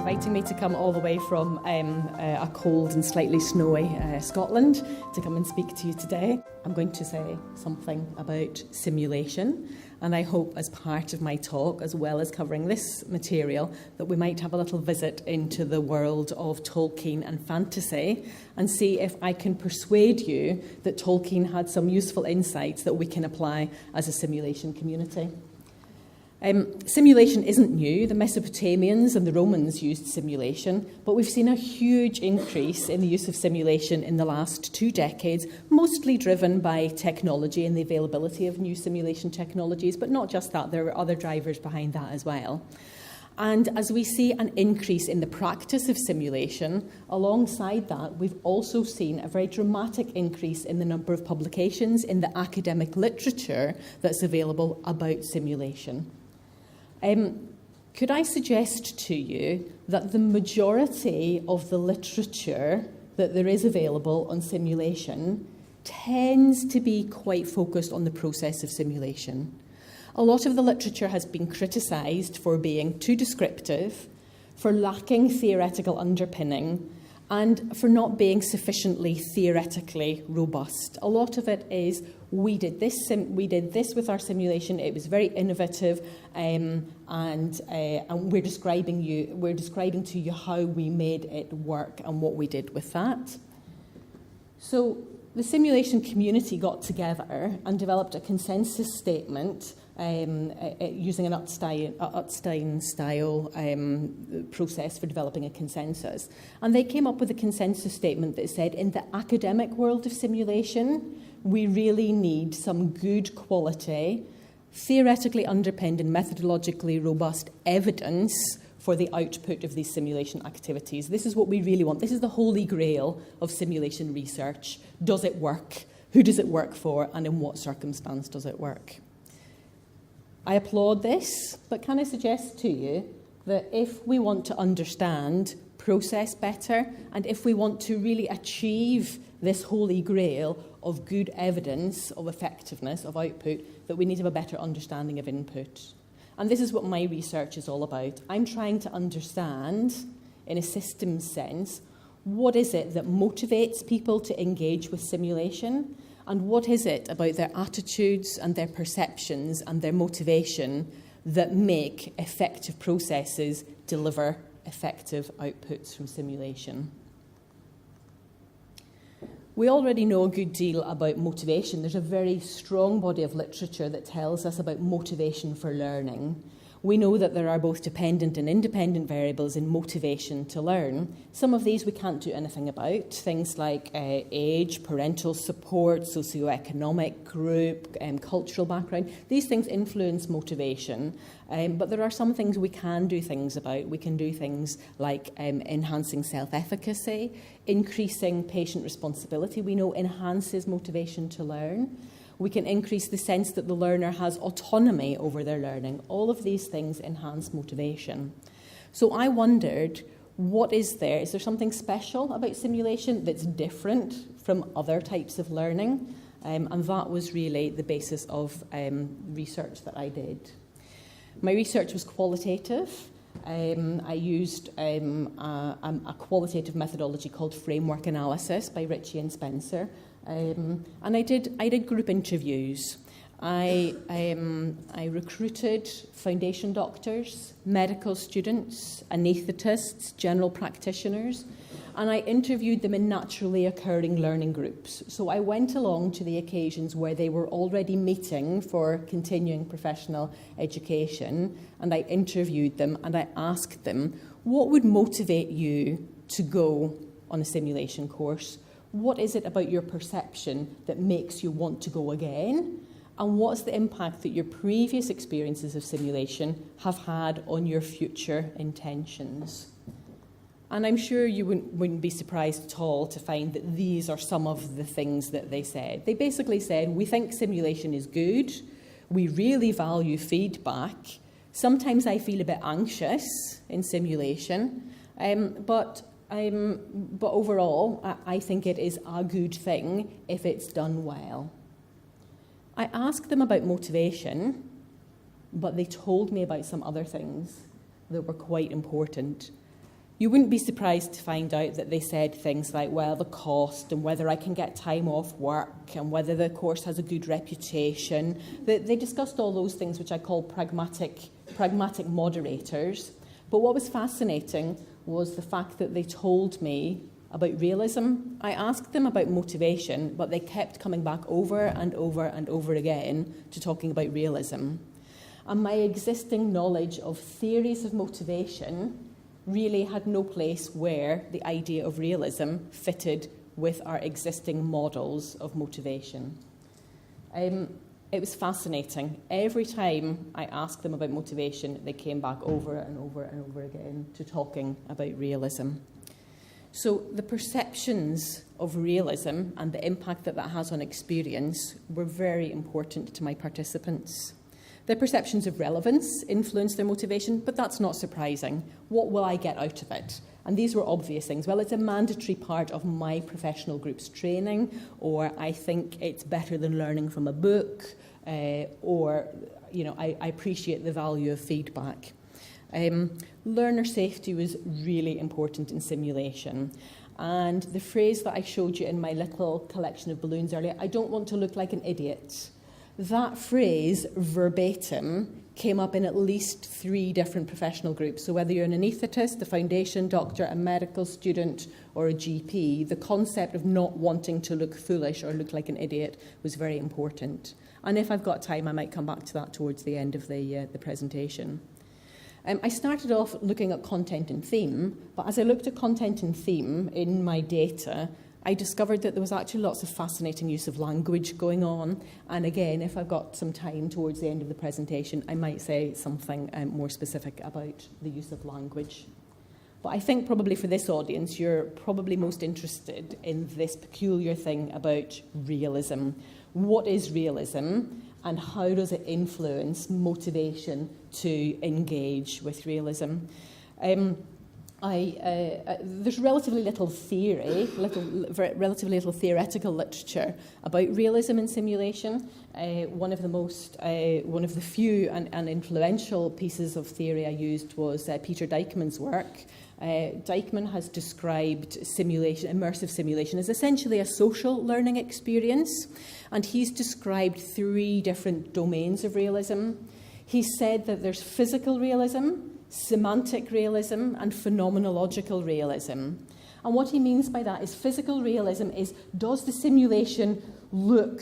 inviting me to come all the way from a cold and slightly snowy Scotland to come and speak to you today. I'm going to say something about simulation, and I hope as part of my talk, as well as covering this material, that we might have a little visit into the world of Tolkien and fantasy and see if I can persuade you that Tolkien had some useful insights that we can apply as a simulation community. Simulation isn't new. The Mesopotamians and the Romans used simulation, but we've seen a huge increase in the use of simulation in the last 2 decades, mostly driven by technology and the availability of new simulation technologies, but not just that, there are other drivers behind that as well. And as we see an increase in the practice of simulation, alongside that, we've also seen a very dramatic increase in the number of publications in the academic literature that's available about simulation. Could I suggest to you that the majority of the literature that there is available on simulation tends to be quite focused on the process of simulation? A lot of the literature has been criticised for being too descriptive, for lacking theoretical underpinning, and for not being sufficiently theoretically robust. A lot of it is, we did this with our simulation, it was very innovative, and we're describing to you how we made it work and what we did with that. So the simulation community got together and developed a consensus statement using an Upstein-style process for developing a consensus. And they came up with a consensus statement that said, in the academic world of simulation, we really need some good quality, theoretically underpinned and methodologically robust evidence for the output of these simulation activities. This is what we really want. This is the holy grail of simulation research. Does it work? Who does it work for? And in what circumstance does it work? I applaud this, but can I suggest to you that if we want to understand process better, and if we want to really achieve this holy grail of good evidence of effectiveness, of output, that we need to have a better understanding of input. And this is what my research is all about. I'm trying to understand, in a systems sense, what is it that motivates people to engage with simulation, and what is it about their attitudes and their perceptions and their motivation that make effective processes deliver effective outputs from simulation. We already know a good deal about motivation. There's a very strong body of literature that tells us about motivation for learning. We know that there are both dependent and independent variables in motivation to learn. Some of these we can't do anything about, things like age, parental support, socioeconomic group, cultural background. These things influence motivation, but there are some things we can do things about. We can do things like enhancing self-efficacy, increasing patient responsibility. We know enhances motivation to learn. We can increase the sense that the learner has autonomy over their learning. All of these things enhance motivation. So I wondered, what is there? Is there something special about simulation that's different from other types of learning? And that was really the basis of research that I did. My research was qualitative. I used a qualitative methodology called framework analysis by Ritchie and Spencer. And I did group interviews. I recruited foundation doctors, medical students, anaesthetists, general practitioners, and I interviewed them in naturally occurring learning groups. So I went along to the occasions where they were already meeting for continuing professional education, and I interviewed them and I asked them, what would motivate you to go on a simulation course? What is it about your perception that makes you want to go again? And what's the impact that your previous experiences of simulation have had on your future intentions? And I'm sure you wouldn't be surprised at all to find that these are some of the things that they said. They basically said, we think simulation is good, we really value feedback, sometimes I feel a bit anxious in simulation, but overall, I think it is a good thing if it's done well. I asked them about motivation, but they told me about some other things that were quite important. You wouldn't be surprised to find out that they said things like, well, the cost and whether I can get time off work and whether the course has a good reputation. They discussed all those things which I call pragmatic moderators. But what was fascinating was the fact that they told me about realism. I asked them about motivation, but they kept coming back over and over and over again to talking about realism. And my existing knowledge of theories of motivation really had no place where the idea of realism fitted with our existing models of motivation. It was fascinating. Every time I asked them about motivation, they came back over and over and over again to talking about realism. So the perceptions of realism and the impact that that has on experience were very important to my participants. Their perceptions of relevance influenced their motivation, but that's not surprising. What will I get out of it? And these were obvious things. Well, it's a mandatory part of my professional group's training, or I think it's better than learning from a book, or, I appreciate the value of feedback. Learner safety was really important in simulation. And the phrase that I showed you in my little collection of balloons earlier, I don't want to look like an idiot. That phrase, verbatim, came up in at least 3 different professional groups. So whether you're an anaesthetist, a foundation doctor, a medical student, or a GP, the concept of not wanting to look foolish or look like an idiot was very important. And if I've got time, I might come back to that towards the end of the presentation. I started off looking at content and theme, but as I looked at content and theme in my data, I discovered that there was actually lots of fascinating use of language going on. And again, if I've got some time towards the end of the presentation, I might say something more specific about the use of language. But I think probably for this audience, you're probably most interested in this peculiar thing about realism. What is realism, and how does it influence motivation to engage with realism? There's relatively little relatively little theoretical literature about realism in simulation. One of the few and influential pieces of theory I used was Peter Dijkman's work. Dijkman has described immersive simulation as essentially a social learning experience, and he's described 3 different domains of realism. He said that there's physical realism, semantic realism, and phenomenological realism. And what he means by that is physical realism is, does the simulation look,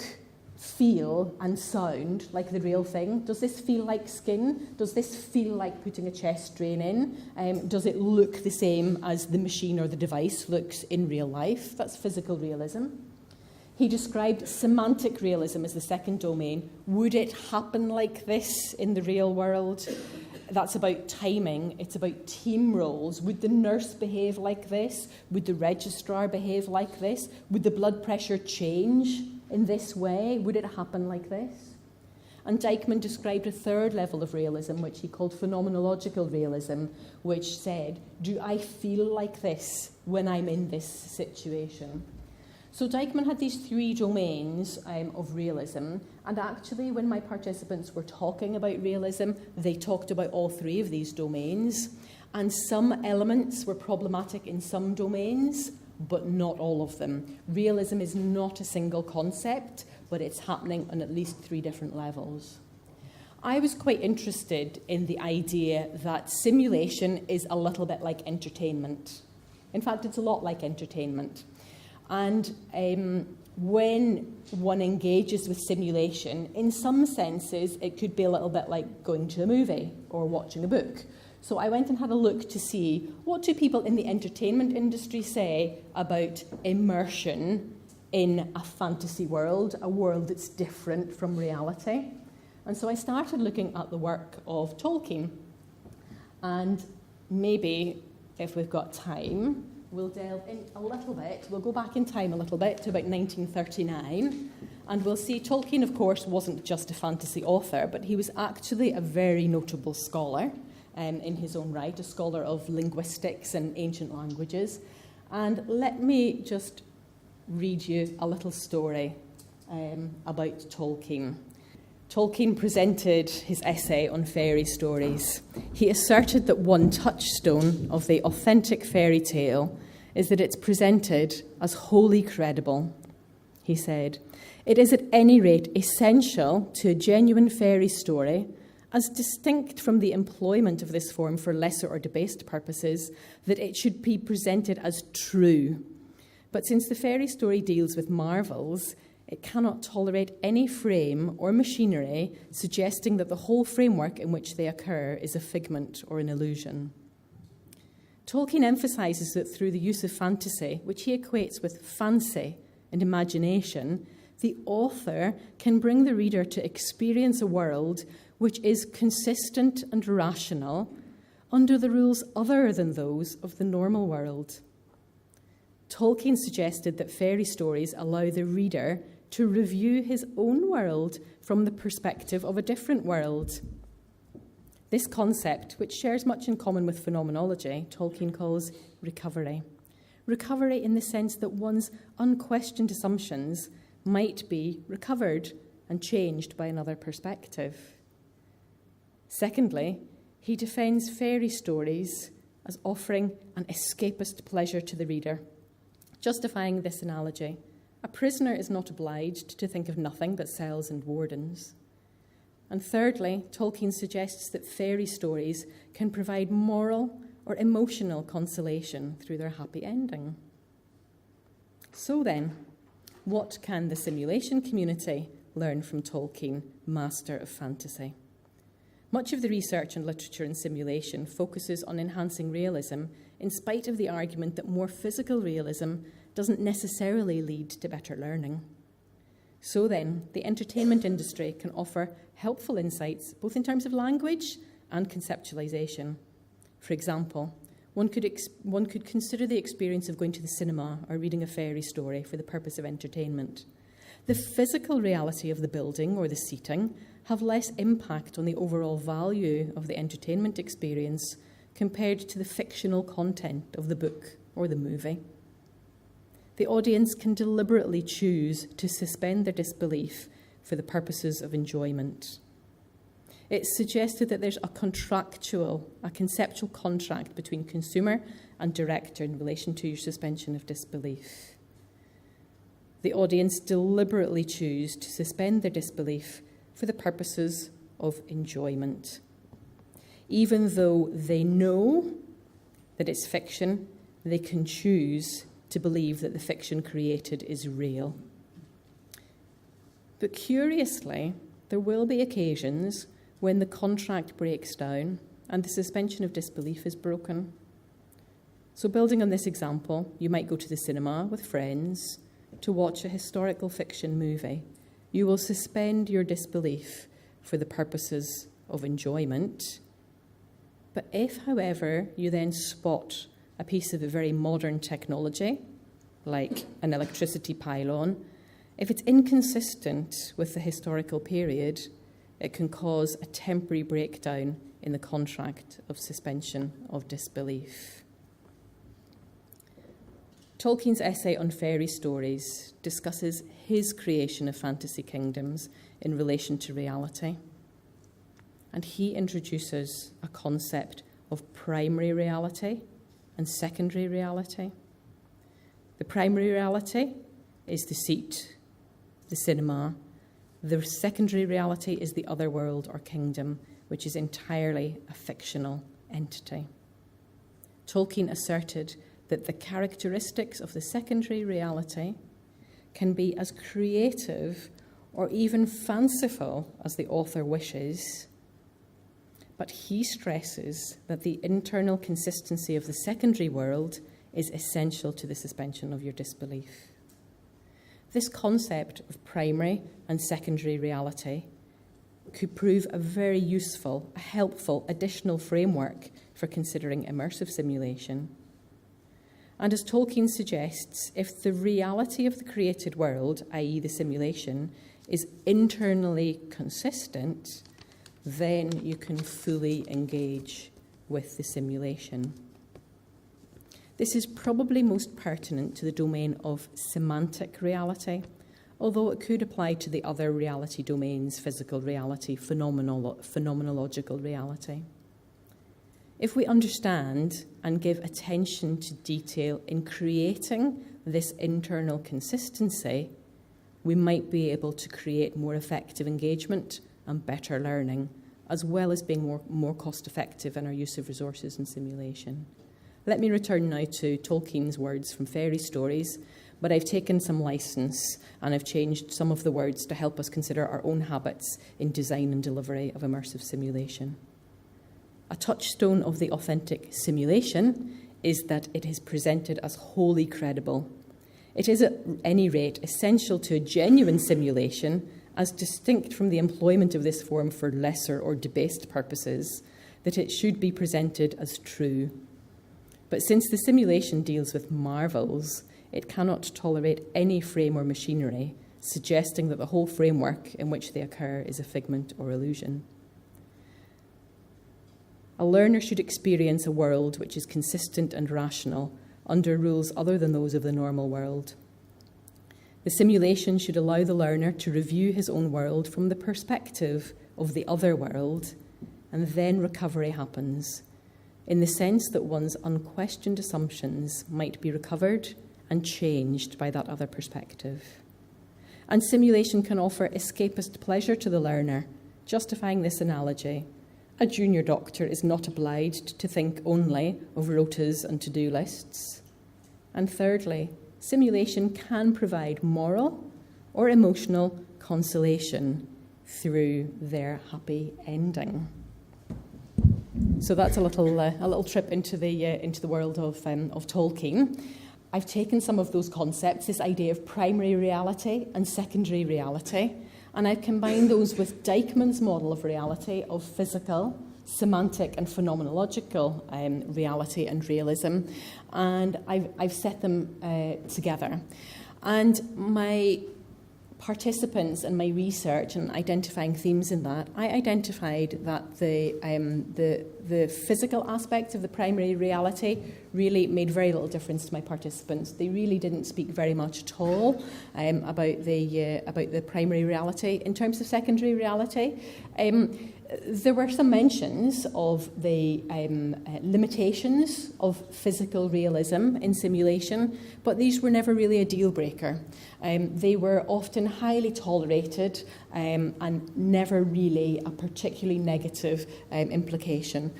feel, and sound like the real thing? Does this feel like skin? Does this feel like putting a chest drain in? Does it look the same as the machine or the device looks in real life? That's physical realism. He described semantic realism as the second domain. Would it happen like this in the real world? That's about timing. It's about team roles. Would the nurse behave like this? Would the registrar behave like this? Would the blood pressure change in this way? Would it happen like this? And Dijkman described a third level of realism, which he called phenomenological realism, which said, do I feel like this when I'm in this situation? So Dijkman had these 3 domains of realism, and actually when my participants were talking about realism, they talked about all 3 of these domains, and some elements were problematic in some domains, but not all of them. Realism is not a single concept, but it's happening on at least 3 different levels. I was quite interested in the idea that simulation is a little bit like entertainment. In fact, it's a lot like entertainment. And when one engages with simulation, in some senses, it could be a little bit like going to a movie or watching a book. So I went and had a look to see, what do people in the entertainment industry say about immersion in a fantasy world, a world that's different from reality? And so I started looking at the work of Tolkien. And maybe, if we've got time, we'll delve in a little bit. We'll go back in time a little bit to about 1939, and we'll see Tolkien, of course, wasn't just a fantasy author, but he was actually a very notable scholar in his own right, a scholar of linguistics and ancient languages. And let me just read you a little story about Tolkien. Tolkien presented his essay on fairy stories. He asserted that one touchstone of the authentic fairy tale is that it's presented as wholly credible. He said, "It is at any rate essential to a genuine fairy story, as distinct from the employment of this form for lesser or debased purposes, that it should be presented as true. But since the fairy story deals with marvels, it cannot tolerate any frame or machinery suggesting that the whole framework in which they occur is a figment or an illusion." Tolkien emphasises that through the use of fantasy, which he equates with fancy and imagination, the author can bring the reader to experience a world which is consistent and rational under the rules other than those of the normal world. Tolkien suggested that fairy stories allow the reader to review his own world from the perspective of a different world. This concept, which shares much in common with phenomenology, Tolkien calls recovery. Recovery in the sense that one's unquestioned assumptions might be recovered and changed by another perspective. Secondly, he defends fairy stories as offering an escapist pleasure to the reader, justifying this analogy. A prisoner is not obliged to think of nothing but cells and wardens. And thirdly, Tolkien suggests that fairy stories can provide moral or emotional consolation through their happy ending. So then, what can the simulation community learn from Tolkien, master of fantasy? Much of the research and literature in simulation focuses on enhancing realism, in spite of the argument that more physical realism doesn't necessarily lead to better learning. So then, the entertainment industry can offer helpful insights, both in terms of language and conceptualization. For example, one could consider the experience of going to the cinema or reading a fairy story for the purpose of entertainment. The physical reality of the building or the seating have less impact on the overall value of the entertainment experience compared to the fictional content of the book or the movie. The audience can deliberately choose to suspend their disbelief for the purposes of enjoyment. It's suggested that there's a conceptual contract between consumer and director in relation to your suspension of disbelief. The audience deliberately choose to suspend their disbelief for the purposes of enjoyment. Even though they know that it's fiction, they can choose to believe that the fiction created is real. But curiously, there will be occasions when the contract breaks down and the suspension of disbelief is broken. So building on this example, you might go to the cinema with friends to watch a historical fiction movie. You will suspend your disbelief for the purposes of enjoyment. But if, however, you then spot a piece of a very modern technology, like an electricity pylon, if it's inconsistent with the historical period, it can cause a temporary breakdown in the contract of suspension of disbelief. Tolkien's essay on fairy stories discusses his creation of fantasy kingdoms in relation to reality. And he introduces a concept of primary reality and secondary reality. The primary reality is the seat, the cinema. The secondary reality is the other world or kingdom, which is entirely a fictional entity. Tolkien asserted that the characteristics of the secondary reality can be as creative or even fanciful as the author wishes, but he stresses that the internal consistency of the secondary world is essential to the suspension of your disbelief. This concept of primary and secondary reality could prove a very useful, a helpful additional framework for considering immersive simulation. And as Tolkien suggests, if the reality of the created world, i.e. the simulation, is internally consistent, then you can fully engage with the simulation. This is probably most pertinent to the domain of semantic reality, although it could apply to the other reality domains: physical reality, phenomenological reality. If we understand and give attention to detail in creating this internal consistency, we might be able to create more effective engagement and better learning, as well as being more cost-effective in our use of resources and simulation. Let me return now to Tolkien's words from fairy stories, but I've taken some license and I've changed some of the words to help us consider our own habits in design and delivery of immersive simulation. A touchstone of the authentic simulation is that it is presented as wholly credible. It is, at any rate, essential to a genuine simulation, as distinct from the employment of this form for lesser or debased purposes, that it should be presented as true. But since the simulation deals with marvels, it cannot tolerate any frame or machinery, suggesting that the whole framework in which they occur is a figment or illusion. A learner should experience a world which is consistent and rational, under rules other than those of the normal world. The simulation should allow the learner to review his own world from the perspective of the other world, and then recovery happens, in the sense that one's unquestioned assumptions might be recovered and changed by that other perspective. And simulation can offer escapist pleasure to the learner, justifying this analogy. A junior doctor is not obliged to think only of rotas and to-do lists. And thirdly, simulation can provide moral or emotional consolation through their happy ending. So that's a little trip into the world of Tolkien. I've taken some of those concepts, this idea of primary reality and secondary reality, and I've combined those with Dijkman's model of reality of physical, semantic and phenomenological reality and realism, and I've set them together. And my participants and my research and identifying themes in that, I identified that the physical aspect of the primary reality really made very little difference to my participants. They really didn't speak very much at all about the primary reality. In terms of secondary reality, there were some mentions of the limitations of physical realism in simulation, but these were never really a deal breaker. They were often highly tolerated and never really a particularly negative implication.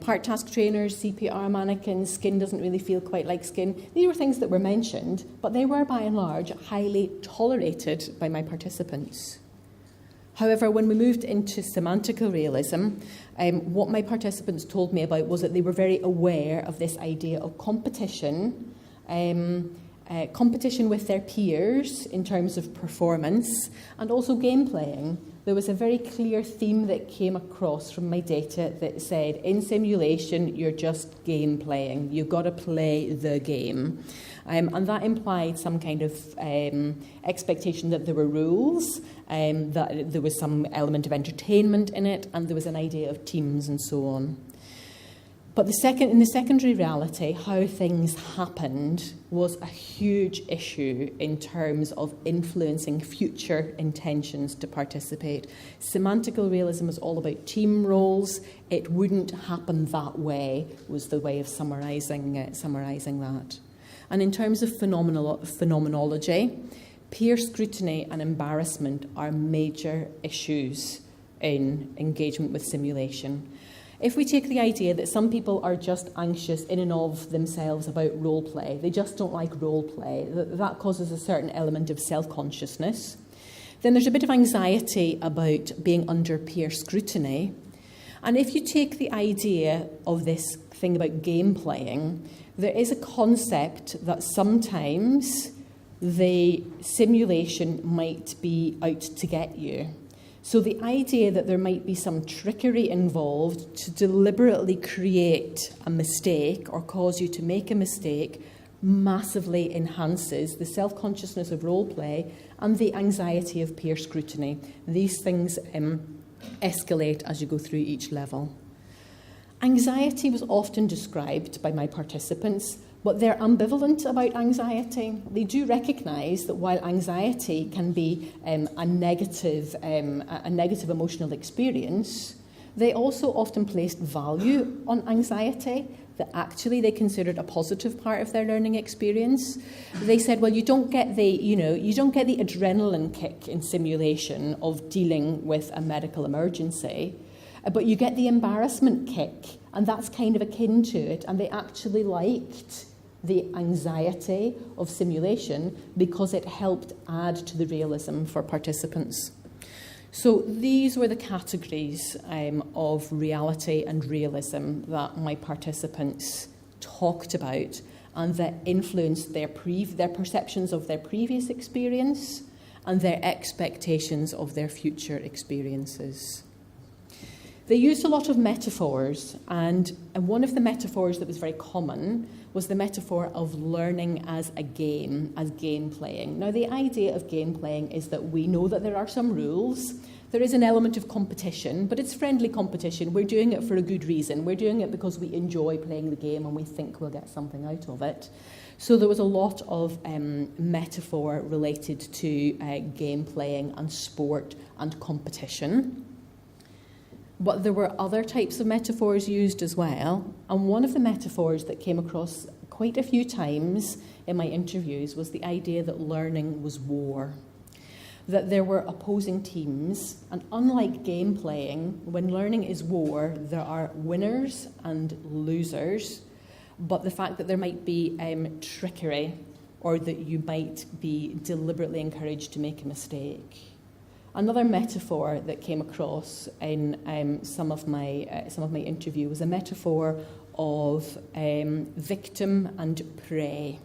Part task trainers, CPR mannequins, skin doesn't really feel quite like skin. These were things that were mentioned, but they were by and large highly tolerated by my participants. However, when we moved into semantical realism, what my participants told me about was that they were very aware of this idea of competition, competition with their peers in terms of performance, and also game playing. There was a very clear theme that came across from my data that said, in simulation, you're just game playing. You've got to play the game. And that implied some kind of expectation that there were rules, that there was some element of entertainment in it, and there was an idea of teams and so on. But in the secondary reality, how things happened was a huge issue in terms of influencing future intentions to participate. Semantical realism was all about team roles. It wouldn't happen that way, was the way of summarising that. And in terms of phenomenology, peer scrutiny and embarrassment are major issues in engagement with simulation. If we take the idea that some people are just anxious in and of themselves about role play, they just don't like role play, that causes a certain element of self-consciousness. Then there's a bit of anxiety about being under peer scrutiny. And if you take the idea of this thing about game playing, there is a concept that sometimes the simulation might be out to get you. So the idea that there might be some trickery involved to deliberately create a mistake or cause you to make a mistake massively enhances the self-consciousness of role play and the anxiety of peer scrutiny. These things escalate as you go through each level. Anxiety was often described by my participants But they're ambivalent about anxiety. They do recognise that while anxiety can be a negative emotional experience, they also often placed value on anxiety, that actually they considered a positive part of their learning experience. They said, well, you don't get the adrenaline kick in simulation of dealing with a medical emergency, but you get the embarrassment kick, and that's kind of akin to it. And they actually liked the anxiety of simulation because it helped add to the realism for participants. So these were the categories of reality and realism that my participants talked about and that influenced their perceptions of their previous experience and their expectations of their future experiences. They used a lot of metaphors, and one of the metaphors that was very common was the metaphor of learning as a game, as game playing. Now, the idea of game playing is that we know that there are some rules. There is an element of competition, but it's friendly competition. We're doing it for a good reason. We're doing it because we enjoy playing the game and we think we'll get something out of it. So there was a lot of metaphor related to game playing and sport and competition. But there were other types of metaphors used as well. And one of the metaphors that came across quite a few times in my interviews was the idea that learning was war. That there were opposing teams. And unlike game playing, when learning is war, there are winners and losers. But the fact that there might be trickery or that you might be deliberately encouraged to make a mistake. Another metaphor that came across in some of my interview was a metaphor of victim and prey.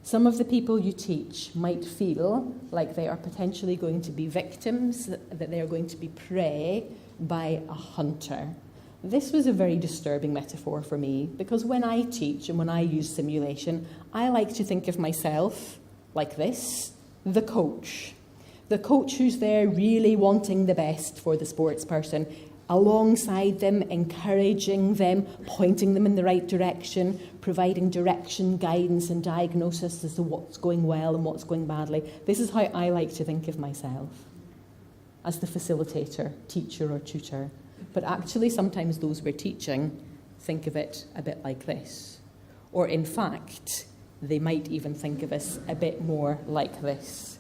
Some of the people you teach might feel like they are potentially going to be victims, that they are going to be prey by a hunter. This was a very disturbing metaphor for me because when I teach and when I use simulation, I like to think of myself like this, the coach. The coach who's there really wanting the best for the sports person, alongside them, encouraging them, pointing them in the right direction, providing direction, guidance and diagnosis as to what's going well and what's going badly. This is how I like to think of myself, as the facilitator, teacher or tutor. But actually sometimes those we're teaching think of it a bit like this. Or in fact, they might even think of us a bit more like this.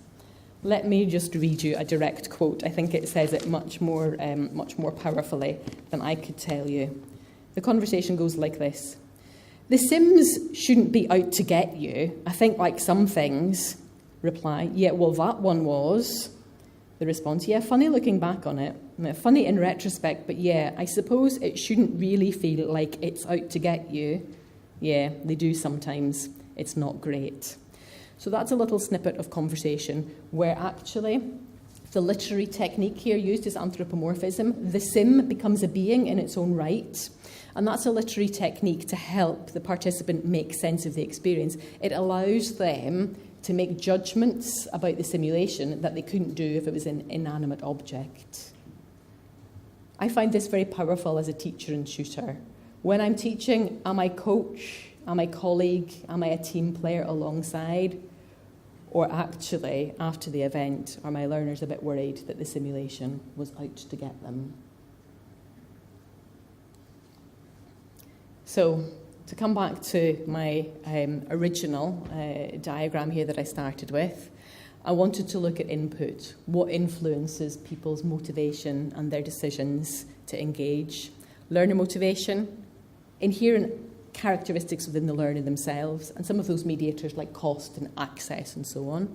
Let me just read you a direct quote. I think it says it much more powerfully than I could tell you. The conversation goes like this. The Sims shouldn't be out to get you. I think like some things. Reply, yeah, well, that one was. The response, yeah, funny looking back on it. Funny in retrospect, but yeah, I suppose it shouldn't really feel like it's out to get you. Yeah, they do sometimes. It's not great. So that's a little snippet of conversation where actually the literary technique here used is anthropomorphism. The sim becomes a being in its own right. And that's a literary technique to help the participant make sense of the experience. It allows them to make judgments about the simulation that they couldn't do if it was an inanimate object. I find this very powerful as a teacher and tutor. When I'm teaching, am I coach? Am I colleague? Am I a team player alongside? Or actually, after the event, are my learners a bit worried that the simulation was out to get them? So, to come back to my original diagram here that I started with, I wanted to look at input. What influences people's motivation and their decisions to engage? Learner motivation, inherent characteristics within the learner themselves, and some of those mediators like cost and access and so on.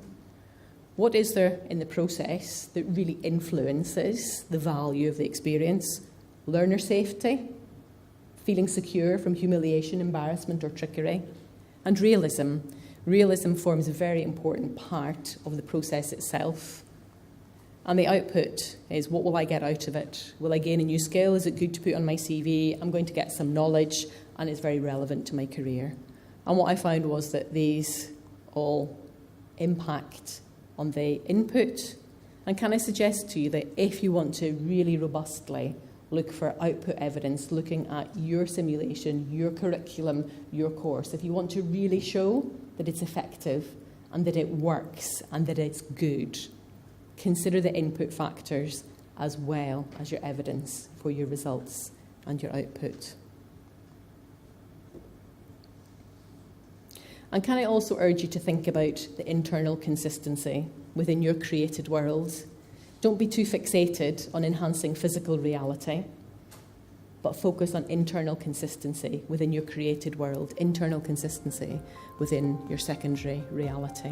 What is there in the process that really influences the value of the experience? Learner safety, feeling secure from humiliation, embarrassment or trickery, and realism. Realism forms a very important part of the process itself. And the output is, what will I get out of it? Will I gain a new skill? Is it good to put on my CV? I'm going to get some knowledge, and it's very relevant to my career. And what I found was that these all impact on the input. And can I suggest to you that if you want to really robustly look for output evidence, looking at your simulation, your curriculum, your course. If you want to really show that it's effective and that it works and that it's good, consider the input factors as well as your evidence for your results and your output. And can I also urge you to think about the internal consistency within your created world? Don't be too fixated on enhancing physical reality, but focus on internal consistency within your created world, internal consistency within your secondary reality.